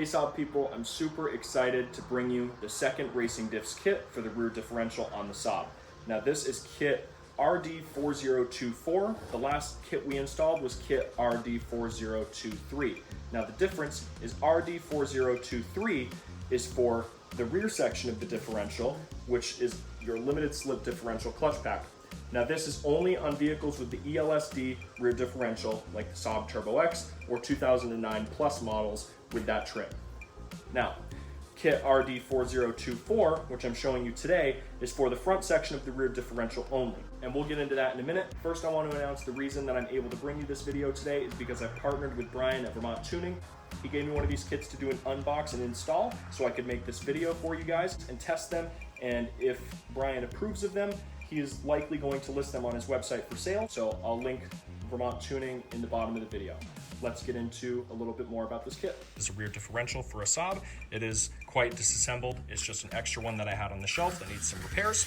Hey Saab people, I'm super excited to bring you the second Racing Diffs kit for the rear differential on the Saab. Now this is kit RD4024. The last kit we installed was kit RD4023. Now the difference is RD4023 is for the rear section of the differential, which is your limited slip differential clutch pack. Now this is only on vehicles with the ELSD rear differential like the Saab Turbo X or 2009 Plus models with that trim. Now, kit RD4024, which I'm showing you today, is for the front section of the rear differential only. And we'll get into that in a minute. First, I want to announce the reason that I'm able to bring you this video today is because I've partnered with Brian at Vermont Tuning. He gave me one of these kits to do an unbox and install so I could make this video for you guys and test them. And if Brian approves of them, he is likely going to list them on his website for sale. So I'll link Vermont Tuning in the bottom of the video. Let's get into a little bit more about this kit. This is a rear differential for a Saab. It is quite disassembled. It's just an extra one that I had on the shelf that needs some repairs.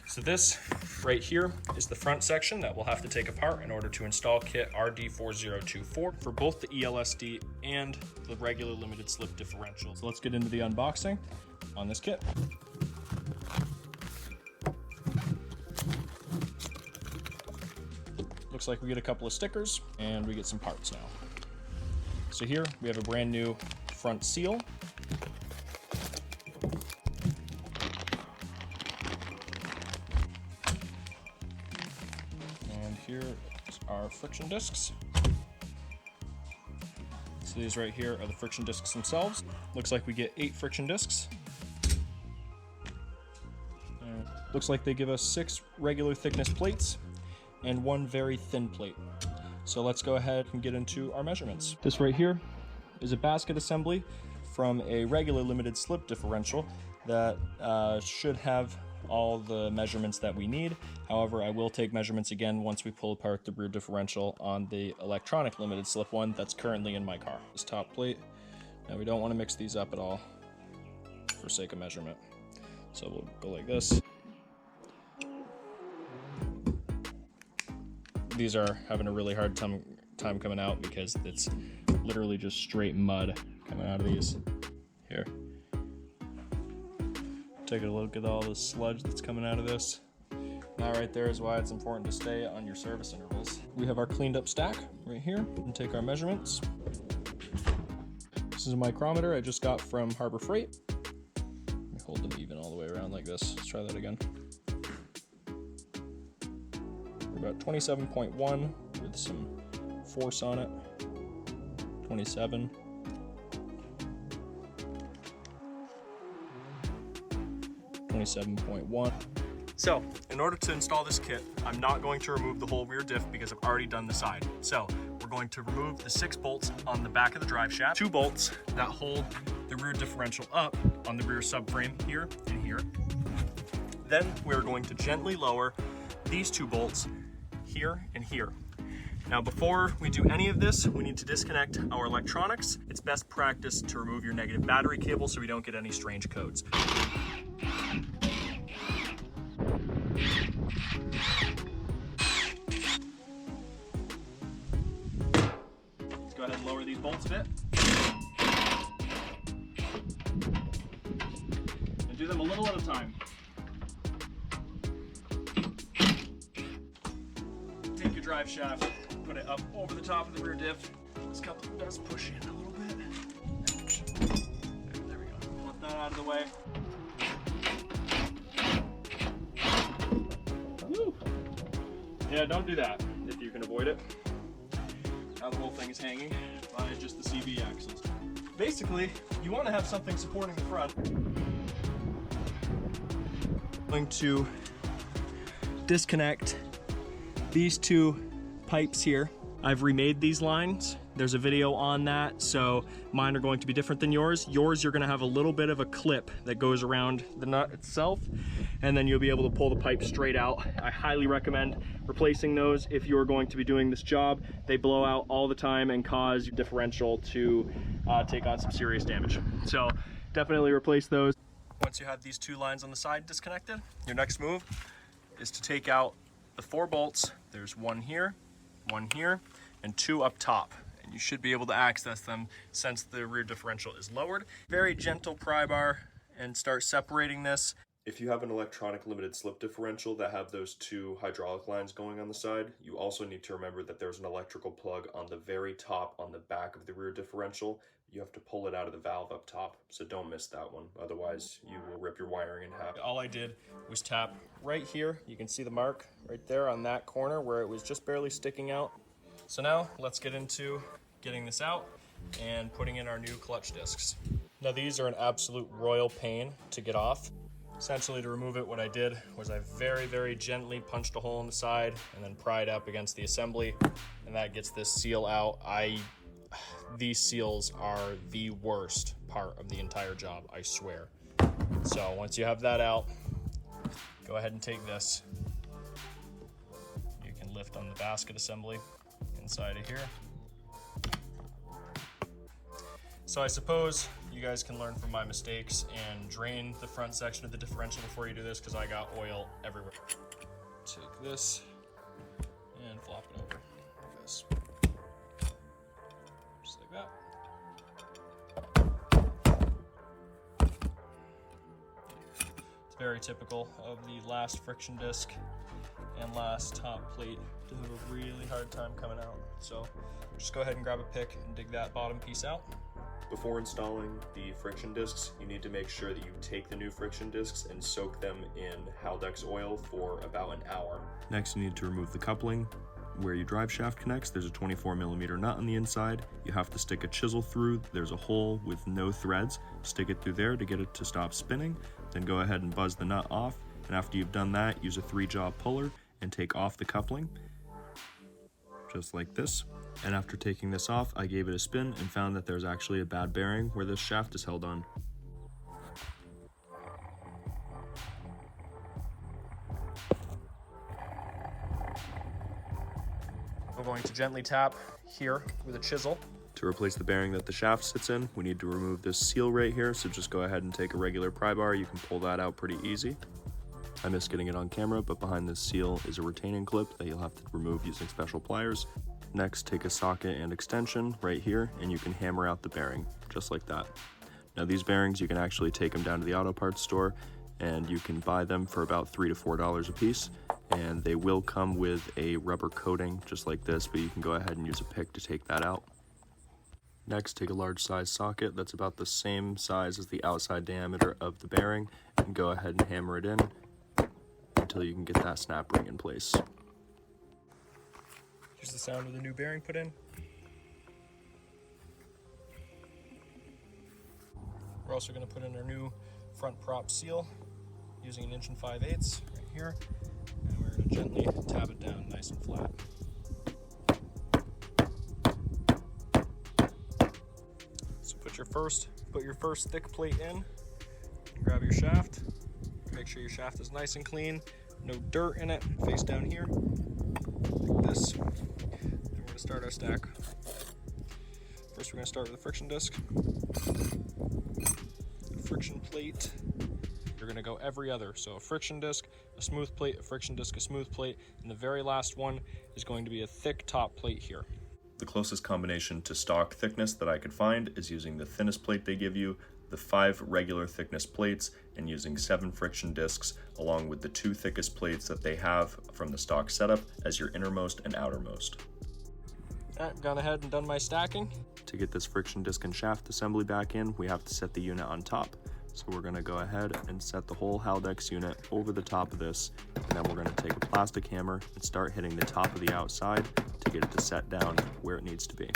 So this right here is the front section that we'll have to take apart in order to install kit RD4024 for both the ELSD and the regular limited slip differential. So let's get into the unboxing on this kit. Looks like we get a couple of stickers and we get some parts now. So here we have a brand new front seal. And here is our friction discs. So these right here are the friction discs themselves. Looks like we get 8 friction discs. Looks like they give us 6 regular thickness plates and 1 very thin plate. So let's go ahead and get into our measurements. This right here is a basket assembly from a regular limited slip differential that should have all the measurements that we need. However, I will take measurements again once we pull apart the rear differential on the electronic limited slip one that's currently in my car. This top plate, now we don't want to mix these up at all for sake of measurement. So we'll go like this. These are having a really hard time coming out because it's literally just straight mud coming out of these. Here. Take a look at all the sludge that's coming out of this. That right there is why it's important to stay on your service intervals. We have our cleaned up stack right here and take our measurements. This is a micrometer I just got from Harbor Freight. Let me hold them even all the way around like this. Let's try that again. About 27.1 with some force on it. 27. 27.1. So, in order to install this kit, I'm not going to remove the whole rear diff because I've already done the side. So, we're going to remove the 6 bolts on the back of the drive shaft, 2 bolts that hold the rear differential up on the rear subframe here and here. Then we're going to gently lower these 2 bolts here and here. Now before we do any of this, we need to disconnect our electronics. It's best practice to remove your negative battery cable so we don't get any strange codes. Let's go ahead and lower these bolts a bit. And do them a little at a time. Take your drive shaft, put it up over the top of the rear diff. This couple does push in a little bit. There we go. Let that out of the way. Woo. Yeah, don't do that if you can avoid it. Now the whole thing is hanging by just the CV axles. Basically, you want to have something supporting the front. I'm going to disconnect these 2 pipes here. I've remade these lines. There's a video on that, so mine are going to be different than yours. Yours, you're gonna have a little bit of a clip that goes around the nut itself, and then you'll be able to pull the pipe straight out. I highly recommend replacing those if you're going to be doing this job. They blow out all the time and cause your differential to take on some serious damage. So definitely replace those. Once you have these 2 lines on the side disconnected, your next move is to take out the 4 bolts. There's 1 here, and 2 up top. You should be able to access them since the rear differential is lowered. Very gentle pry bar, and start separating this. If you have an electronic limited slip differential that have those two hydraulic lines going on the side, you also need to remember that there's an electrical plug on the very top on the back of the rear differential. You have to pull it out of the valve up top, so don't miss that one. Otherwise, you will rip your wiring in half. All I did was tap right here. You can see the mark right there on that corner where it was just barely sticking out. So now let's get into getting this out and putting in our new clutch discs. Now these are an absolute royal pain to get off. Essentially, to remove it, what I did was I very, very gently punched a hole in the side and then pried up against the assembly, and that gets this seal out. These seals are the worst part of the entire job, I swear. So once you have that out, go ahead and take this. You can lift on the basket assembly inside of here. So I suppose you guys can learn from my mistakes and drain the front section of the differential before you do this, because I got oil everywhere. Take this and flop it over like this. Just like that. It's very typical of the last friction disc and last top plate to have a really hard time coming out. So just go ahead and grab a pick and dig that bottom piece out. Before installing the friction discs, you need to make sure that you take the new friction discs and soak them in Haldex oil for about an hour. Next, you need to remove the coupling. Where your drive shaft connects, there's a 24mm nut on the inside. You have to stick a chisel through. There's a hole with no threads. Stick it through there to get it to stop spinning. Then go ahead and buzz the nut off. And after you've done that, use a 3-jaw puller and take off the coupling, just like this. And after taking this off, I gave it a spin and found that there's actually a bad bearing where this shaft is held on. We're going to gently tap here with a chisel. To replace the bearing that the shaft sits in, we need to remove this seal right here, so just go ahead and take a regular pry bar. You can pull that out pretty easy. I missed getting it on camera, but behind this seal is a retaining clip that you'll have to remove using special pliers. Next, take a socket and extension right here, and you can hammer out the bearing, just like that. Now these bearings, you can actually take them down to the auto parts store, and you can buy them for about $3 to $4 a piece, and they will come with a rubber coating, just like this, but you can go ahead and use a pick to take that out. Next, take a large size socket that's about the same size as the outside diameter of the bearing, and go ahead and hammer it in until you can get that snap ring in place. Here's the sound of the new bearing put in. We're also going to put in our new front prop seal using an 1 5/8 right here, and we're going to gently tab it down nice and flat. So put your first thick plate in, grab your shaft, make sure your shaft is nice and clean, no dirt in it, face down here, like this. Then we're going to start our stack. First we're going to start with a friction disc, a friction plate. You're going to go every other, so a friction disc, a smooth plate, a friction disc, a smooth plate, and the very last one is going to be a thick top plate here. The closest combination to stock thickness that I could find is using the thinnest plate they give you, the 5 regular thickness plates, and using 7 friction discs along with the 2 thickest plates that they have from the stock setup as your innermost and outermost. Alright, gone ahead and done my stacking. To get this friction disc and shaft assembly back in, we have to set the unit on top. So we're going to go ahead and set the whole Haldex unit over the top of this, and then we're going to take a plastic hammer and start hitting the top of the outside to get it to set down where it needs to be.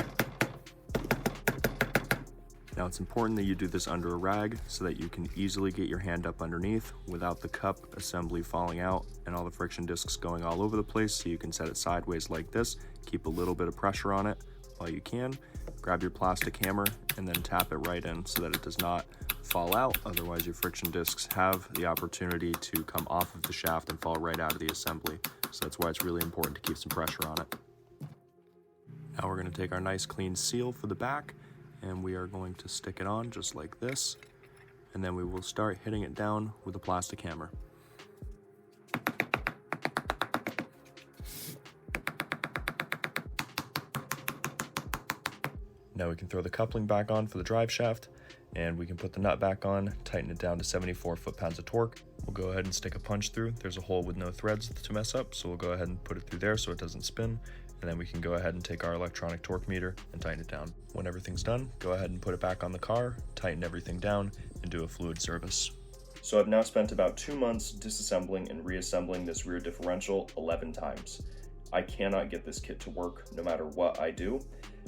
Now it's important that you do this under a rag so that you can easily get your hand up underneath without the cup assembly falling out and all the friction discs going all over the place, so you can set it sideways like this. Keep a little bit of pressure on it while you can. Grab your plastic hammer and then tap it right in so that it does not fall out. Otherwise your friction discs have the opportunity to come off of the shaft and fall right out of the assembly. So that's why it's really important to keep some pressure on it. Now we're going to take our nice clean seal for the back, and we are going to stick it on just like this, and then we will start hitting it down with a plastic hammer. Now we can throw the coupling back on for the drive shaft, and we can put the nut back on, tighten it down to 74 foot-pounds of torque. We'll go ahead and stick a punch through. There's a hole with no threads to mess up, so we'll go ahead and put it through there so it doesn't spin. And then we can go ahead and take our electronic torque meter and tighten it down. When everything's done, go ahead and put it back on the car, tighten everything down, and do a fluid service. So I've now spent about 2 months disassembling and reassembling this rear differential 11 times. I cannot get this kit to work no matter what I do.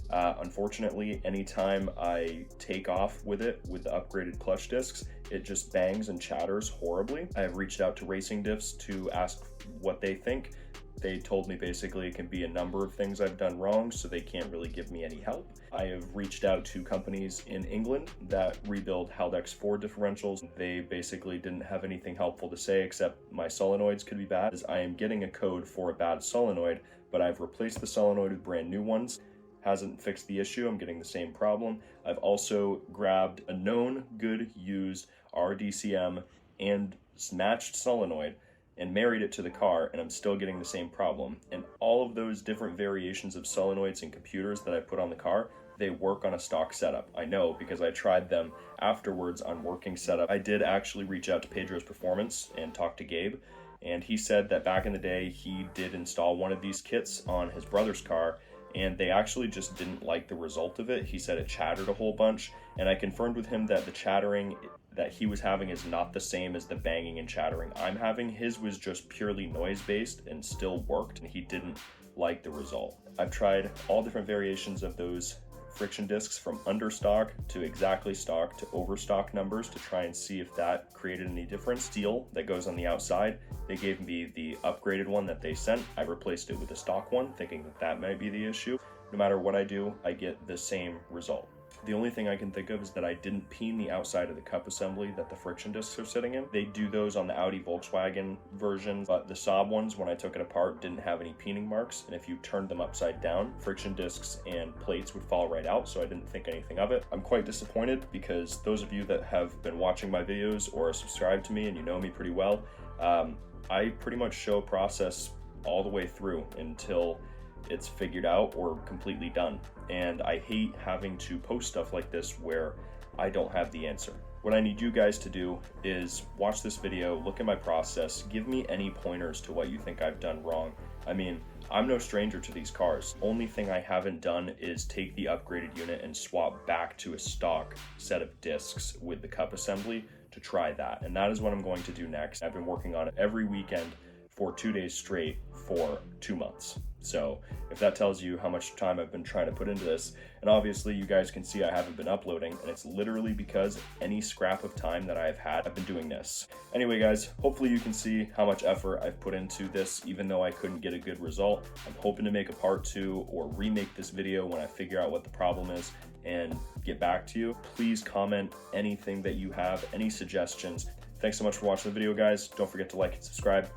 Unfortunately, anytime I take off with it with the upgraded clutch discs, it just bangs and chatters horribly. I have reached out to Racing Diffs to ask what they think. They told me basically it can be a number of things I've done wrong, so they can't really give me any help. I have reached out to companies in England that rebuild Haldex Ford differentials. They basically didn't have anything helpful to say except my solenoids could be bad, as I am getting a code for a bad solenoid, but I've replaced the solenoid with brand new ones. Hasn't fixed the issue. I'm getting the same problem. I've also grabbed a known good used RDCM and matched solenoid and married it to the car, and I'm still getting the same problem. And all of those different variations of solenoids and computers that I put on the car, they work on a stock setup. I know because I tried them afterwards on working setup. I did actually reach out to Pedro's Performance and talk to Gabe, and he said that back in the day he did install one of these kits on his brother's car, and they actually just didn't like the result of it. He said it chattered a whole bunch, and I confirmed with him that the chattering that he was having is not the same as the banging and chattering I'm having. His was just purely noise-based and still worked, and he didn't like the result. I've tried all different variations of those friction discs, from understock to exactly stock to overstock numbers, to try and see if that created any difference. Steel that goes on the outside, they gave me the upgraded one that they sent. I replaced it with a stock one, thinking that that might be the issue. No matter what I do, I get the same result. The only thing I can think of is that I didn't peen the outside of the cup assembly that the friction discs are sitting in. They do those on the Audi Volkswagen version, but the Saab ones, when I took it apart, didn't have any peening marks, and if you turned them upside down, friction discs and plates would fall right out, so I didn't think anything of it. I'm quite disappointed because those of you that have been watching my videos or are subscribed to me and you know me pretty well, I pretty much show a process all the way through until it's figured out or completely done. And I hate having to post stuff like this where I don't have the answer. What I need you guys to do is watch this video, look at my process, give me any pointers to what you think I've done wrong. I mean, I'm no stranger to these cars. Only thing I haven't done is take the upgraded unit and swap back to a stock set of discs with the cup assembly to try that. And that is what I'm going to do next. I've been working on it every weekend for 2 days straight for 2 months. So if that tells you how much time I've been trying to put into this, and obviously you guys can see I haven't been uploading, and it's literally because any scrap of time that I've had, I've been doing this. Anyway guys, hopefully you can see how much effort I've put into this, even though I couldn't get a good result. I'm hoping to make a part 2 or remake this video when I figure out what the problem is and get back to you. Please comment anything that you have, any suggestions. Thanks so much for watching the video guys. Don't forget to like and subscribe,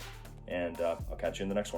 and I'll catch you in the next one.